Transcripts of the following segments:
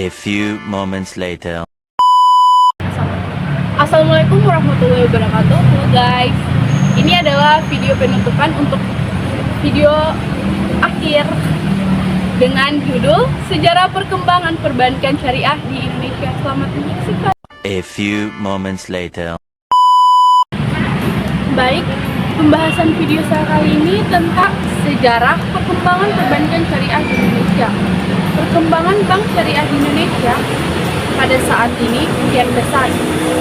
A few moments later. Assalamualaikum warahmatullahi wabarakatuh. Halo guys, ini adalah video penutupan untuk video akhir dengan judul Sejarah Perkembangan Perbankan Syariah di Indonesia. Selamat menyaksikan. A few moments later. Baik, pembahasan video saya kali ini tentang sejarah perkembangan perbankan syariah di Indonesia. Perkembangan bank syariah di Indonesia pada saat ini kian besar.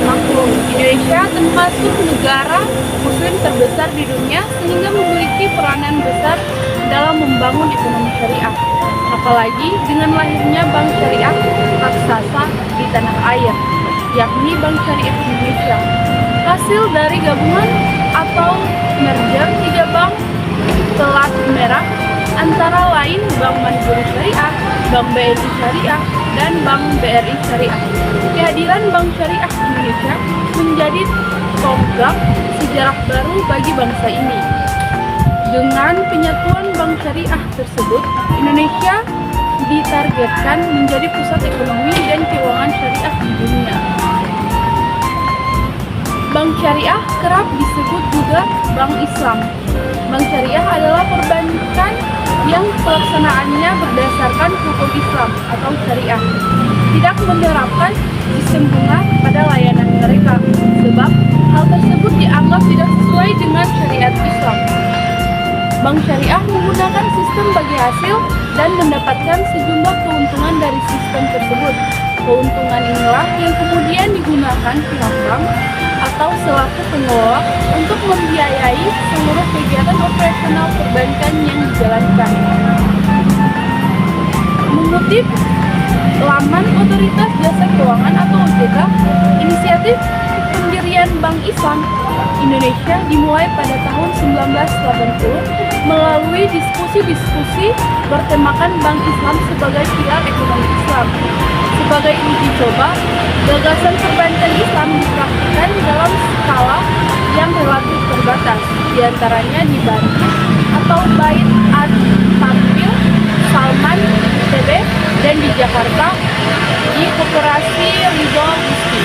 Maklum, Indonesia termasuk negara muslim terbesar di dunia sehingga memiliki peranan besar dalam membangun ekonomi syariah. Apalagi dengan lahirnya bank syariah raksasa di tanah air, yakni Bank Syariah Indonesia. Hasil dari gabungan atau merger 3 bank pelat merah antara lain Bank Mandiri Syariah, Bank BNI Syariah, dan Bank BRI Syariah. Kehadiran Bank Syariah Indonesia menjadi tonggak sejarah baru bagi bangsa ini. Dengan penyatuan bank syariah tersebut, Indonesia ditargetkan menjadi pusat ekonomi dan keuangan syariah di dunia. Bank syariah kerap disebut juga bank Islam. Bank syariah adalah perbankan yang pelaksanaannya berdasarkan hukum Islam atau syariah, tidak menerapkan sistem bunga pada layanan mereka, sebab hal tersebut dianggap tidak sesuai dengan syariat Islam. Bank syariah menggunakan sistem bagi hasil dan mendapatkan sejumlah keuntungan dari sistem tersebut. Keuntungan inilah yang kemudian digunakan pihak bank atau selaku pengelola untuk membiayai seluruh kegiatan operasional perbankan yang dijalankan. Mengutip laman Otoritas Jasa Keuangan atau OJK, inisiatif pendirian Bank Islam Indonesia dimulai pada tahun 1980 melalui diskusi-diskusi bertemakan Bank Islam sebagai pilar ekonomi Islam. Sebagai uji coba, gagasan perbankan Islam dipraktikkan dalam skala yang relatif terbatas, diantaranya di Bandung atau Bait At-Tampil, Salman, TB, dan di Jakarta di Koperasi Ridho Gusti.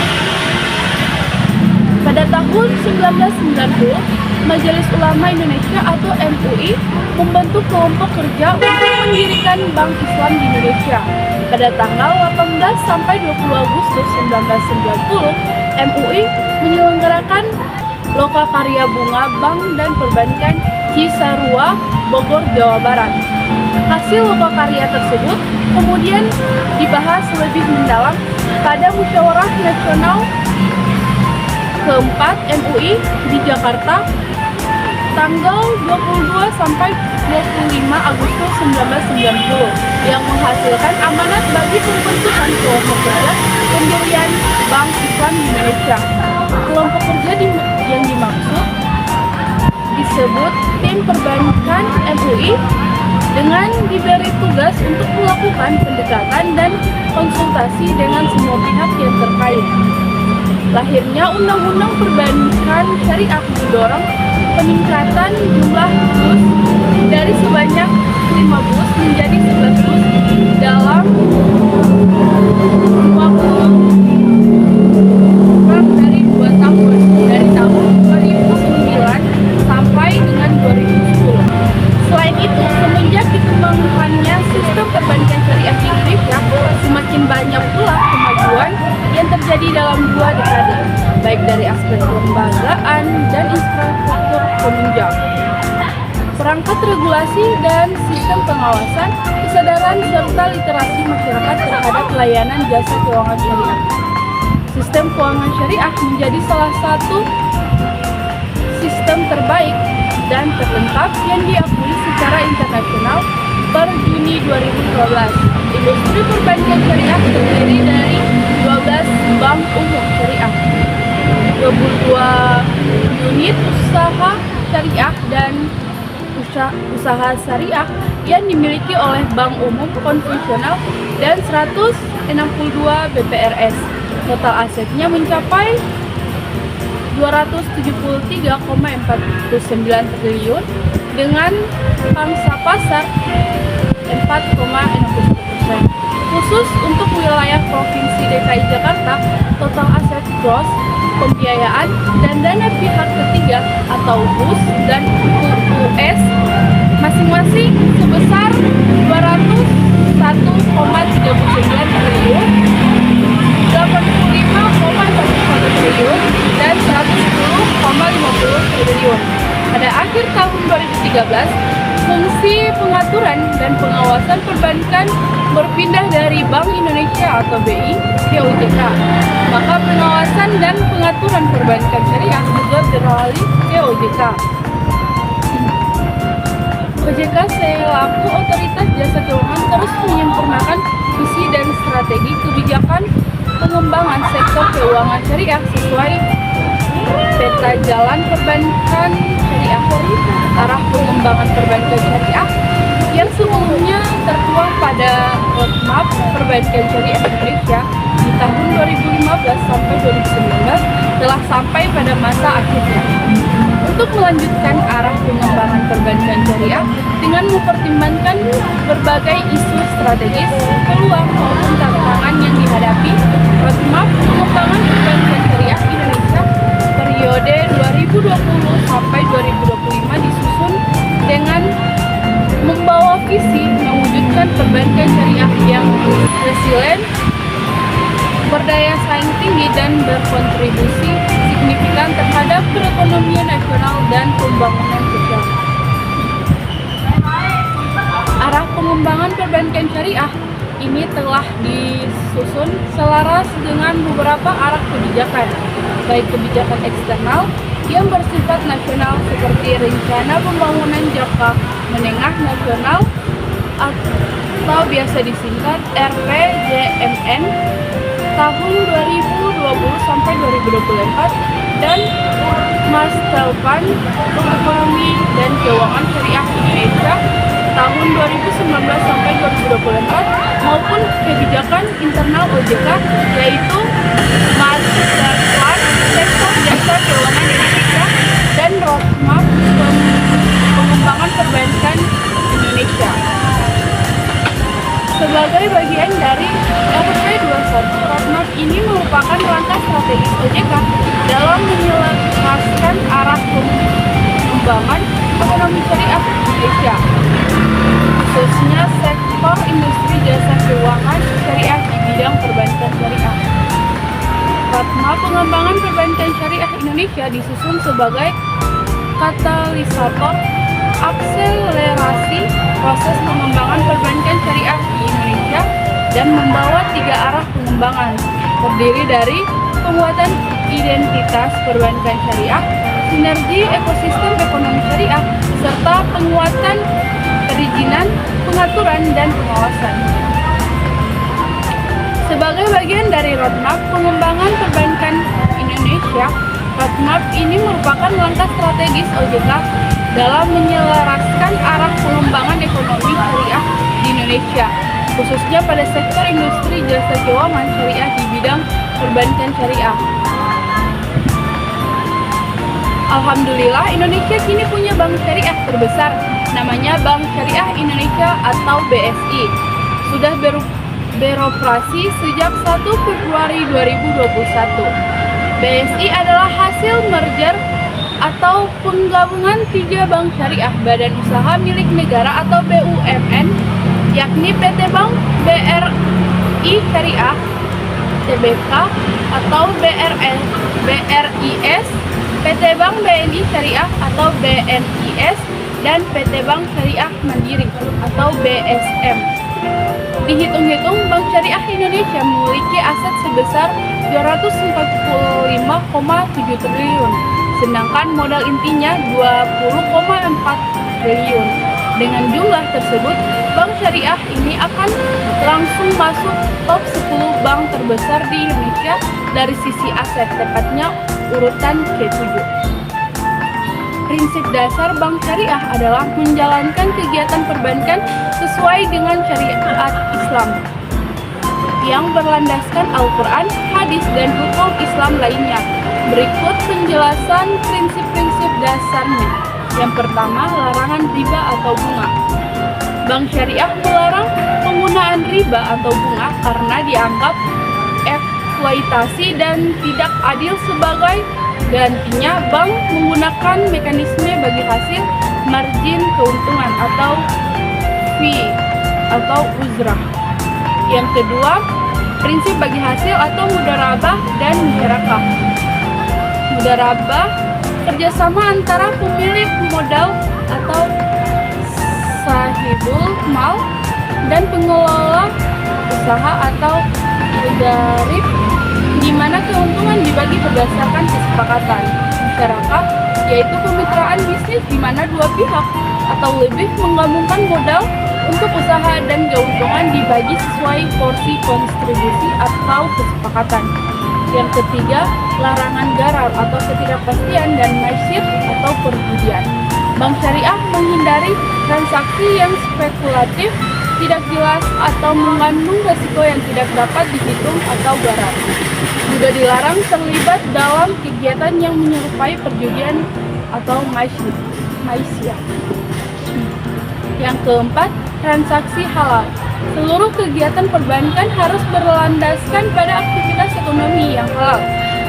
Pada tahun 1990, Majelis Ulama Indonesia atau MUI membentuk kelompok kerja untuk mendirikan Bank Islam di Indonesia. Pada tanggal 18 sampai 20 Agustus 1990, MUI menyelenggarakan Lokakarya Bunga Bank dan Perbankan Cisarua, Bogor, Jawa Barat. Hasil lokakarya tersebut kemudian dibahas lebih mendalam pada Musyawarah Nasional keempat MUI di Jakarta tanggal 22 sampai 25 Agustus 1990 yang menghasilkan amanat bagi pembentukan kelompok kerja pendirian Bank Islam di Indonesia. Kelompok kerja yang dimaksud disebut Tim Perbankan MUI dengan diberi tugas untuk melakukan pendekatan dan konsultasi dengan semua pihak yang terkait. Lahirnya Undang-Undang Perbankan Syariah mendorong peningkatan jumlah bus dari sebanyak 5 bus menjadi 11 bus dalam waktu kurang dari 2 tahun, dari tahun 2009 sampai dengan 2010. Selain itu, semenjak dikembangkannya sistem perbankan syariah di Indonesia, semakin banyak pula kemajuan yang terjadi dalam 2 dekade, baik dari aspek kelembagaan dan infrastruktur penunjang, perangkat regulasi dan sistem pengawasan, kesadaran serta literasi masyarakat terhadap layanan jasa keuangan syariah. Sistem keuangan syariah menjadi salah satu sistem terbaik dan terlengkap yang diakui secara internasional per Juni 2012. Industri perbankan syariah terdiri dari 12 bank umum syariah, 22 unit usaha syariah dan usaha syariah yang dimiliki oleh bank umum konvensional dan 162 BPRS. Total asetnya mencapai 273,49 triliun dengan pangsa pasar 4,60%. Khusus untuk wilayah DKI Jakarta, total aset gross, pembiayaan, dan dana pihak ketiga atau BUS dan UUS masing-masing sebesar 201,39 triliun, 85,11 triliun, dan 110,50 triliun. Pada akhir tahun 2013, fungsi pengaturan dan pengawasan perbankan berpindah dari Bank Indonesia atau BI ke OJK. Maka pengawasan dan pengaturan perbankan syariah juga beralih ke OJK. OJK selaku otoritas jasa keuangan terus menyempurnakan visi dan strategi kebijakan pengembangan sektor keuangan syariah sesuai peta jalan perbankan syariah, arah pengembangan perbankan syariah yang seluruhnya tertuang pada roadmap perbankan syariah Indonesia di tahun 2015 sampai 2019 telah sampai pada masa akhirnya. Untuk melanjutkan arah pengembangan perbankan syariah dengan mempertimbangkan berbagai isu strategis, peluang maupun tantangan yang dihadapi, roadmap pengembangan perbankan syariah Indonesia periode 2020 sampai 2025 disusun dengan membawa visi mewujudkan perbankan syariah yang resilient, berdaya saing tinggi, dan berkontribusi signifikan terhadap perekonomian nasional dan pembangunan sosial. Arah pengembangan perbankan syariah ini telah disusun selaras dengan beberapa arah kebijakan, baik kebijakan eksternal yang bersifat nasional seperti Rencana Pembangunan Jangka Menengah Nasional atau biasa disingkat RPJMN tahun 2020 sampai 2024 dan Master Plan Ekonomi dan Keuangan Syariah Indonesia tahun 2019 sampai 2024 maupun kebijakan internal OJK yaitu Master Plan Sektor Jasa Keuangan Indonesia dan Roadmap Pengembangan Perbankan Indonesia. Sebagai bagian dari RP21, roadmap ini merupakan langkah strategis OJK dalam menyelaraskan arah pengembangan ekonomi syariah Indonesia, khususnya sektor industri jasa keuangan syariah di bidang perbankan syariah. Roadmap pengembangan perbankan syariah Indonesia disusun sebagai katalisator akselerasi proses pengembangan perbankan syariah di Indonesia dan membawa 3 arah pengembangan, terdiri dari penguatan identitas perbankan syariah, sinergi ekosistem ekonomi syariah, serta penguatan perizinan, pengaturan, dan pengawasan. Sebagai bagian dari roadmap pengembangan perbankan Indonesia, roadmap ini merupakan langkah strategis OJK dalam menyelaraskan arah pengembangan ekonomi syariah di Indonesia, khususnya pada sektor industri jasa keuangan syariah di bidang perbankan syariah. Alhamdulillah, Indonesia kini punya bank syariah terbesar, namanya Bank Syariah Indonesia atau BSI. Sudah beroperasi sejak 1 Februari 2021. BSI adalah hasil merger atau penggabungan 3 bank syariah badan usaha milik negara atau BUMN, yakni PT Bank BRI Syariah, TBK atau BRIS, PT Bank BNI Syariah atau BNIS, dan PT Bank Syariah Mandiri atau BSM. Dihitung-hitung, Bank Syariah Indonesia memiliki aset sebesar 245,7 triliun, sedangkan modal intinya 20,4 triliun. Dengan jumlah tersebut, Bank Syariah ini akan langsung masuk top 10 bank terbesar di Indonesia dari sisi aset, tepatnya urutan ke-7. Prinsip dasar Bank Syariah adalah menjalankan kegiatan perbankan sesuai dengan syariat Islam yang berlandaskan Al-Quran, hadis, dan hukum Islam lainnya. Berikut penjelasan prinsip-prinsip dasarnya. Yang pertama, larangan riba atau bunga. Bank Syariah melarang penggunaan riba atau bunga karena dianggap dieksploitasi dan tidak adil. Sebagai gantinya, bank menggunakan mekanisme bagi hasil, margin keuntungan atau fee atau uzrah. Yang kedua, prinsip bagi hasil atau mudharabah dan musyarakah. Mudharabah kerjasama antara pemilik modal atau sahibul mal dan pengelola usaha atau mudarib, di mana keuntungan dibagi berdasarkan kesepakatan. Musyarakah yaitu kemitraan bisnis di mana dua pihak atau lebih menggabungkan modal untuk usaha dan keuntungan dibagi sesuai porsi kontribusi atau kesepakatan. Yang ketiga, larangan garar atau ketidakpastian dan masyid atau perjudian. Bank syariah menghindari transaksi yang spekulatif, tidak jelas atau mengandung risiko yang tidak dapat dihitung atau garar. Juga dilarang terlibat dalam kegiatan yang menyerupai perjudian atau maisiyah. Yang keempat, transaksi halal. Seluruh kegiatan perbankan harus berlandaskan pada aktivitas ekonomi yang halal,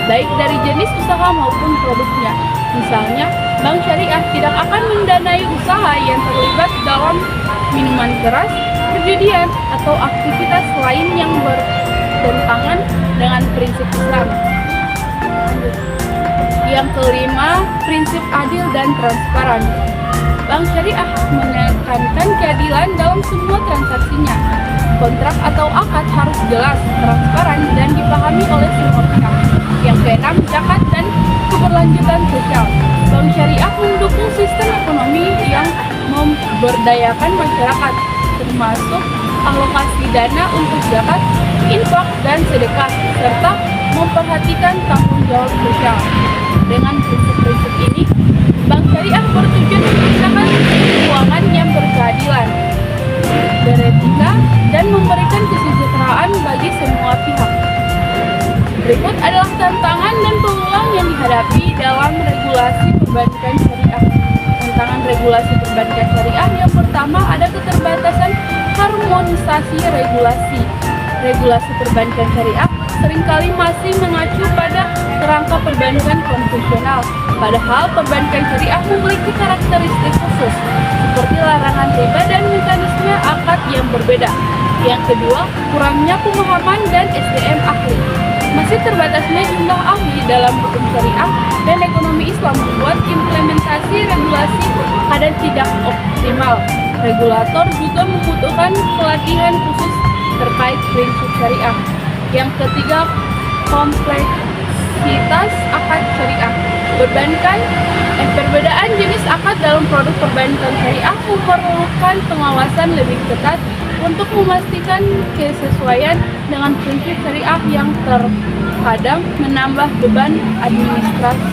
baik dari jenis usaha maupun produknya. Misalnya, bank syariah tidak akan mendanai usaha yang terlibat dalam minuman keras, perjudian, atau aktivitas lain yang bertentangan dengan prinsip Islam. Yang kelima, prinsip adil dan transparan. Bank syariah menekankan keadilan dalam semua transaksinya. Kontrak atau akad harus jelas, transparan, dan dipahami oleh semua pihak. Yang keenam, zakat dan keberlanjutan sosial. Bank syariah mendukung sistem ekonomi yang memberdayakan masyarakat, termasuk alokasi dana untuk zakat, infak, dan sedekah, serta memperhatikan tanggung jawab sosial. Dengan prinsip-prinsip ini, bank syariah bertujuan menciptakan keuangan yang berkeadilan, beretika, dan memberikan kesejahteraan bagi semua pihak. Berikut adalah tantangan dan peluang yang dihadapi dalam regulasi perbankan syariah. Tantangan regulasi perbankan syariah yang pertama ada keterbatasan harmonisasi regulasi. Regulasi perbankan syariah seringkali masih mengacu pada kerangka perbankan konvensional, padahal perbankan syariah memiliki karakteristik khusus, seperti larangan riba dan mekanisme akad yang berbeda. Yang kedua, kurangnya pemahaman dan SDM ahli. Masih terbatasnya jumlah ahli dalam hukum syariah dan ekonomi Islam membuat implementasi regulasi kadang tidak optimal. Regulator juga membutuhkan pelatihan khusus terkait prinsip syariah. Yang ketiga, kompleksitas akad syariah. Perbedaan jenis akad dalam produk perbankan syariah memerlukan pengawasan lebih ketat untuk memastikan kesesuaian dengan prinsip syariah yang terkadang menambah beban administrasi.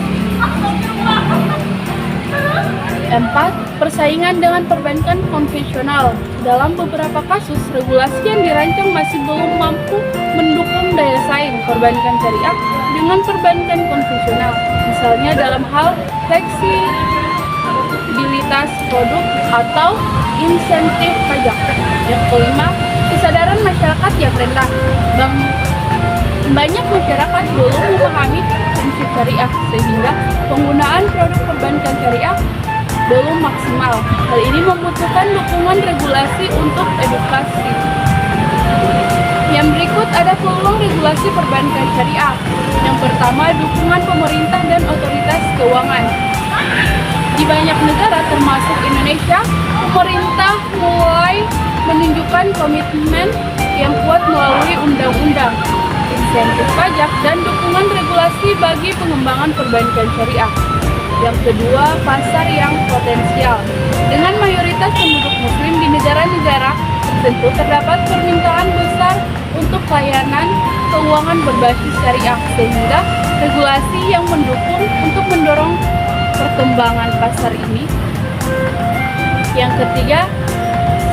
4. Persaingan dengan perbankan konvensional. Dalam beberapa kasus, regulasi yang dirancang masih belum mampu mendukung daya saing perbankan syariah dengan perbankan konvensional. Misalnya dalam hal fleksibilitas produk atau insentif pajak. Yang kelima, kesadaran masyarakat yang rendah. Banyak masyarakat belum memahami prinsip syariah, sehingga penggunaan produk perbankan syariah belum maksimal. Hal ini membutuhkan dukungan regulasi untuk edukasi. Yang berikut ada peluang regulasi perbankan syariah. Yang pertama, dukungan pemerintah dan otoritas keuangan. Di banyak negara termasuk Indonesia, pemerintah mulai menunjukkan komitmen yang kuat melalui undang-undang, insentif pajak, dan dukungan regulasi bagi pengembangan perbankan syariah. Yang kedua, pasar yang potensial. Dengan mayoritas penduduk muslim di negara-negara tertentu, terdapat permintaan besar untuk layanan keuangan berbasis syariah, sehingga regulasi yang mendukung untuk mendorong perkembangan pasar ini. Yang ketiga,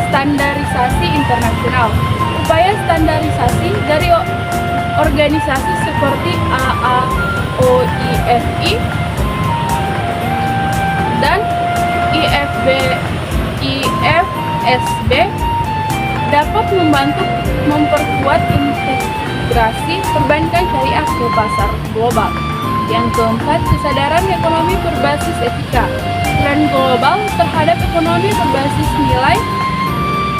standarisasi internasional. Upaya standarisasi dari organisasi seperti AAOIFI dan IFSB dapat membantu memperkuat mengintegrasi perbankan syariah ke pasar global. Yang keempat, kesadaran ekonomi berbasis etika. Tren global terhadap ekonomi berbasis nilai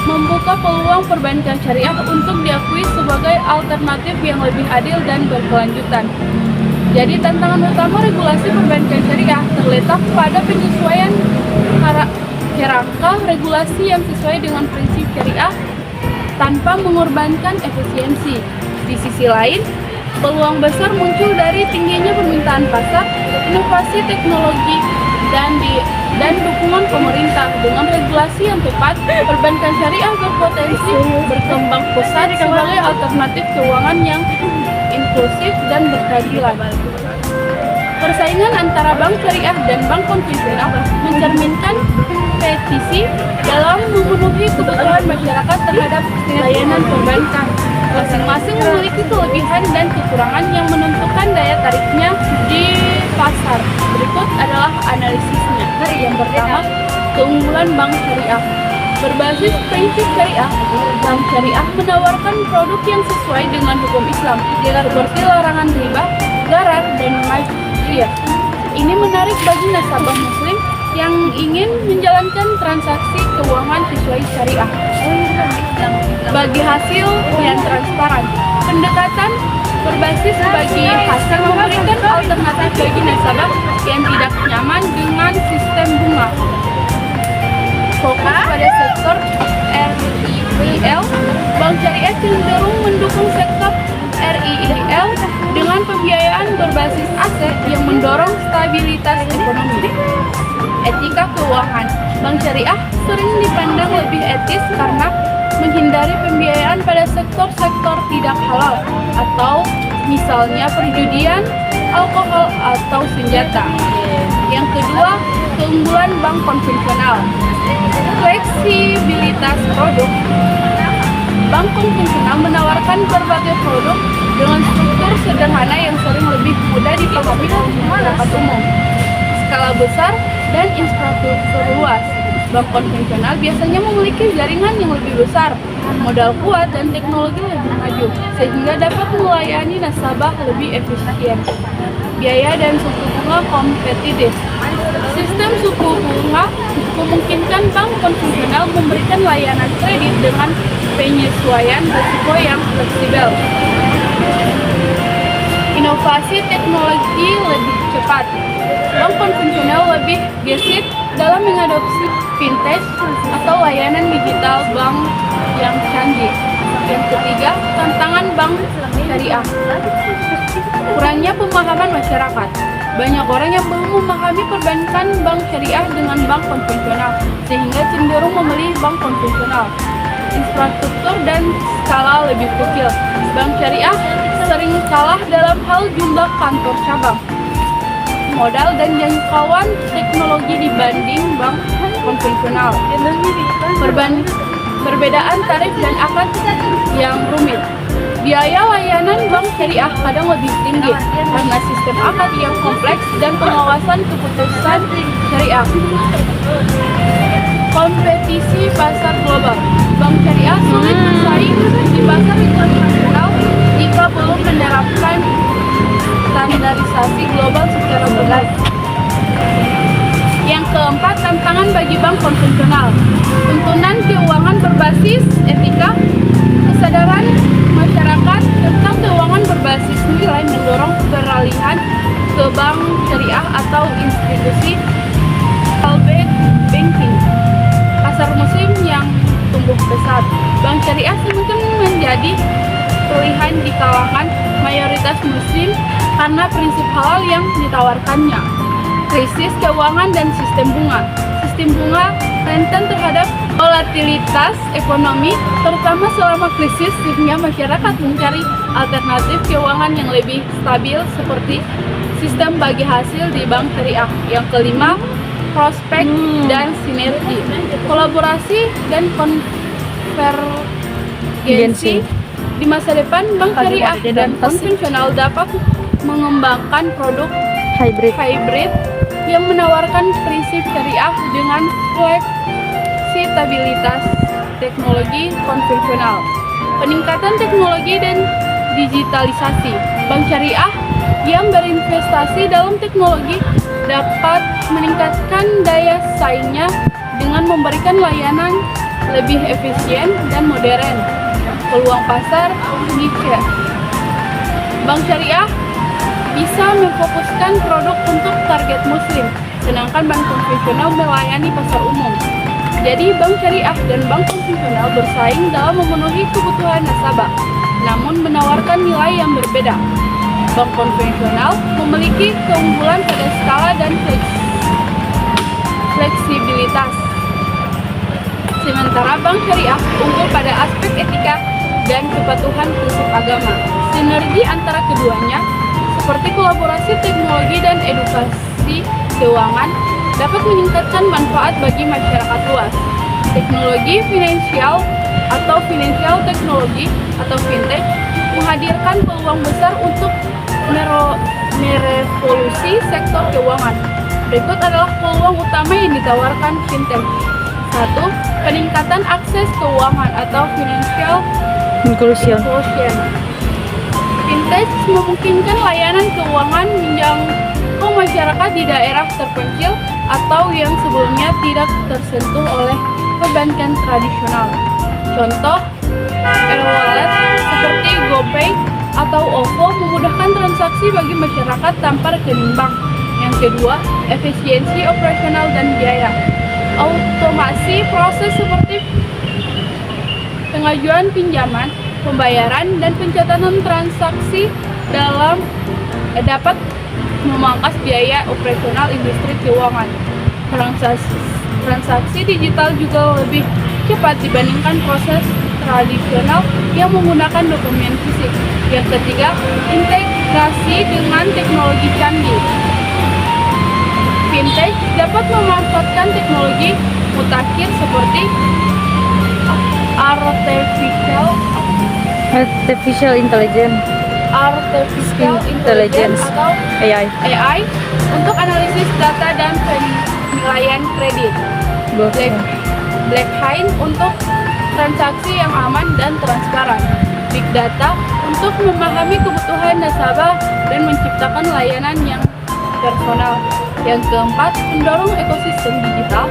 membuka peluang perbankan syariah untuk diakui sebagai alternatif yang lebih adil dan berkelanjutan. Jadi tantangan utama regulasi perbankan syariah terletak pada penyesuaian kerangka regulasi yang sesuai dengan prinsip syariah tanpa mengorbankan efisiensi. Di sisi lain, peluang besar muncul dari tingginya permintaan pasar, inovasi teknologi, dan dukungan pemerintah. Dengan regulasi yang tepat, perbankan syariah berpotensi berkembang pesat sebagai alternatif keuangan yang inklusif dan berkeadilan. Persaingan antara bank syariah dan bank konvensional mencerminkan kompetisi dalam memenuhi kebutuhan masyarakat terhadap layanan perbankan. Masing-masing memiliki kelebihan dan kekurangan yang menentukan daya tariknya di pasar. Berikut adalah analisisnya. Yang pertama, keunggulan bank syariah. Berbasis prinsip syariah, bank syariah menawarkan produk yang sesuai dengan hukum Islam, seperti larangan riba, gharar, dan majriyah. Ini menarik bagi nasabah muslim yang ingin menjalankan transaksi keuangan sesuai syariah. Bagi hasil yang transparan, pendekatan berbasis bagi hasil memberikan alternatif bagi nasabah yang tidak nyaman dengan sistem bunga. Fokus pada sektor RIIL, bank syariah cenderung mendukung sektor RIIL dengan pembiayaan berbasis aset yang mendorong stabilitas ekonomi. Etika keuangan, bank syariah sering dipandang lebih etis karena menghindari pembiayaan pada sektor-sektor tidak halal atau misalnya perjudian, alkohol, atau senjata. Yang kedua, keunggulan bank konvensional. Fleksibilitas produk. Bank konvensional menawarkan berbagai produk dengan struktur sederhana yang sering lebih mudah dipahami masyarakat umum. Skala besar dan infrastruktur luas. Bank konvensional biasanya memiliki jaringan yang lebih besar, modal kuat, dan teknologi lebih maju, sehingga dapat melayani nasabah lebih efisien. Biaya dan suku bunga kompetitif. Sistem suku bunga memungkinkan bank konvensional memberikan layanan kredit dengan penyesuaian risiko yang fleksibel. Inovasi teknologi lebih cepat. Bank konvensional lebih gesit dalam mengadopsi fintech atau layanan digital bank yang canggih. Yang ketiga, tantangan bank syariah. Kurangnya pemahaman masyarakat. Banyak orang yang belum memahami perbankan bank syariah dengan bank konvensional, sehingga cenderung memilih bank konvensional. Infrastruktur dan skala lebih kecil. Bank syariah sering kalah dalam hal jumlah kantor cabang, modal, dan jangkauan teknologi dibanding bank konvensional. Perbedaan tarif dan akad yang rumit. Biaya layanan bank syariah kadang lebih tinggi karena sistem akad yang kompleks dan pengawasan keputusan syariah. Kompetisi pasar global. Bank syariah sulit bersaing di pasar internasional jika belum menerapkan standarisasi global secara berat. Yang keempat, tantangan bagi bank konvensional. Tuntunan keuangan berbasis etika. Kesadaran masyarakat tentang keuangan berbasis nilai mendorong peralihan ke bank syariah atau institusi banking. Pasar muslim yang tumbuh pesat. Bank syariah semakin menjadi pilihan di kalangan mayoritas muslim karena prinsip halal yang ditawarkannya. Krisis keuangan dan sistem bunga. Sistem bunga rentan terhadap volatilitas ekonomi, terutama selama krisis, sehingga masyarakat mencari alternatif keuangan yang lebih stabil seperti sistem bagi hasil di bank syariah. Yang kelima, prospek dan sinergi, kolaborasi dan konvergensi. Di masa depan, bank syariah dan konvensional dapat mengembangkan produk hybrid yang menawarkan prinsip syariah dengan fleksibilitas teknologi konvensional. Peningkatan teknologi dan digitalisasi. Bank syariah yang berinvestasi dalam teknologi dapat meningkatkan daya saingnya dengan memberikan layanan lebih efisien dan modern. Peluang pasar niche. Bank syariah bisa memfokuskan produk untuk target muslim, sedangkan bank konvensional melayani pasar umum. Jadi bank syariah dan bank konvensional bersaing dalam memenuhi kebutuhan nasabah, namun menawarkan nilai yang berbeda. Bank konvensional memiliki keunggulan pada skala dan fleksibilitas, sementara bank syariah unggul pada aspek etika dan kepatuhan prinsip agama. Sinergi antara keduanya, seperti kolaborasi teknologi dan edukasi keuangan, dapat meningkatkan manfaat bagi masyarakat luas. Teknologi finansial atau financial teknologi atau fintech menghadirkan peluang besar untuk merevolusi sektor keuangan. Berikut adalah peluang utama yang ditawarkan fintech. 1. Peningkatan akses keuangan atau financial inclusion. Fintech memungkinkan layanan keuangan menjangkau masyarakat di daerah terpencil atau yang sebelumnya tidak tersentuh oleh perbankan tradisional. Contoh, e-wallet seperti GoPay atau OVO memudahkan transaksi bagi masyarakat tanpa rekening bank. Yang kedua, efisiensi operasional dan biaya. Otomasi proses seperti pengajuan pinjaman, pembayaran, dan pencatatan transaksi dapat memangkas biaya operasional industri keuangan. Transaksi digital juga lebih cepat dibandingkan proses tradisional yang menggunakan dokumen fisik. Yang ketiga, integrasi dengan teknologi canggih. Fintech dapat memanfaatkan teknologi mutakhir seperti artificial intelligence atau AI untuk analisis data dan penilaian kredit. Blockchain untuk transaksi yang aman dan transparan. Big data untuk memahami kebutuhan nasabah dan menciptakan layanan yang personal. Yang keempat, mendorong ekosistem digital.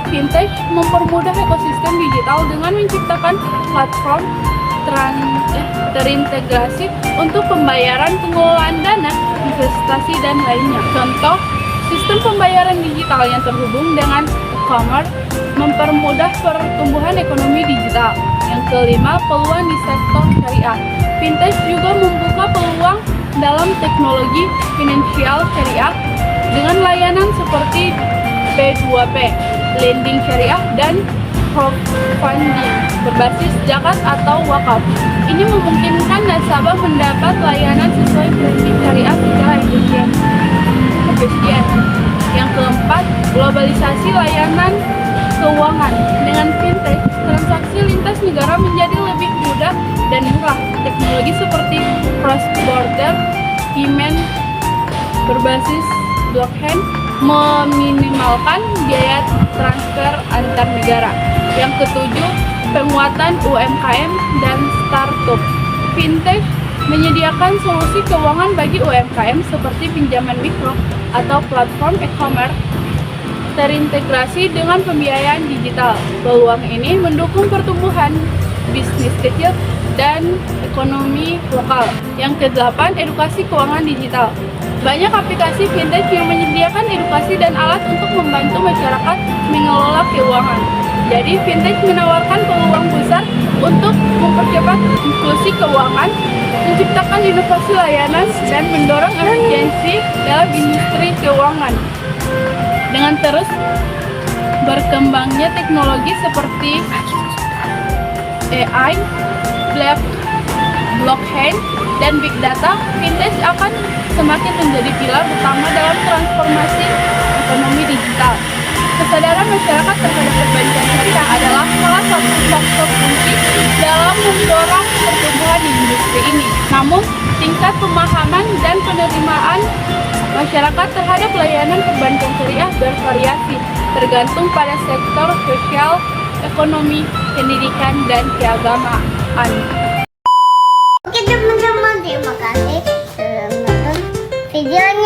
Fintech mempermudah ekosistem digital dengan menciptakan platform terintegrasi untuk pembayaran, pengelolaan dana, investasi, dan lainnya. Contoh, sistem pembayaran digital yang terhubung dengan e-commerce mempermudah pertumbuhan ekonomi digital. Yang kelima, peluang di sektor syariah. Fintech juga membuka peluang dalam teknologi finansial syariah dengan layanan seperti P2P, lending syariah, dan crowdfunding berbasis zakat atau wakaf. Ini memungkinkan nasabah mendapat layanan sesuai prinsip syariah secara efisien. Yang keempat, globalisasi layanan keuangan. Dengan fintech, transaksi lintas negara menjadi lebih mudah dan murah. Teknologi seperti cross-border payment berbasis blockchain meminimalkan biaya transfer antar negara. Yang ketujuh, penguatan UMKM dan startup. Fintech menyediakan solusi keuangan bagi UMKM seperti pinjaman mikro atau platform e-commerce terintegrasi dengan pembiayaan digital. Peluang ini mendukung pertumbuhan bisnis kecil dan ekonomi lokal. Yang kedelapan, edukasi keuangan digital. Banyak aplikasi fintech yang menyediakan edukasi dan alat untuk membantu masyarakat mengelola keuangan. Jadi, fintech menawarkan peluang besar untuk mempercepat inklusi keuangan, menciptakan inovasi layanan, dan mendorong efisiensi dalam industri keuangan. Dengan terus berkembangnya teknologi seperti AI, blockchain, dan big data, fintech akan semakin menjadi pilar utama dalam transformasi ekonomi digital. Kesadaran masyarakat terhadap perbankan syariah adalah salah satu faktor kunci dalam mendorong pertumbuhan di industri ini. Namun, tingkat pemahaman dan penerimaan masyarakat terhadap layanan perbankan syariah bervariasi, tergantung pada sektor sosial, ekonomi, pendidikan, dan keagamaan. Oke teman-teman, terima kasih sudah menonton videonya.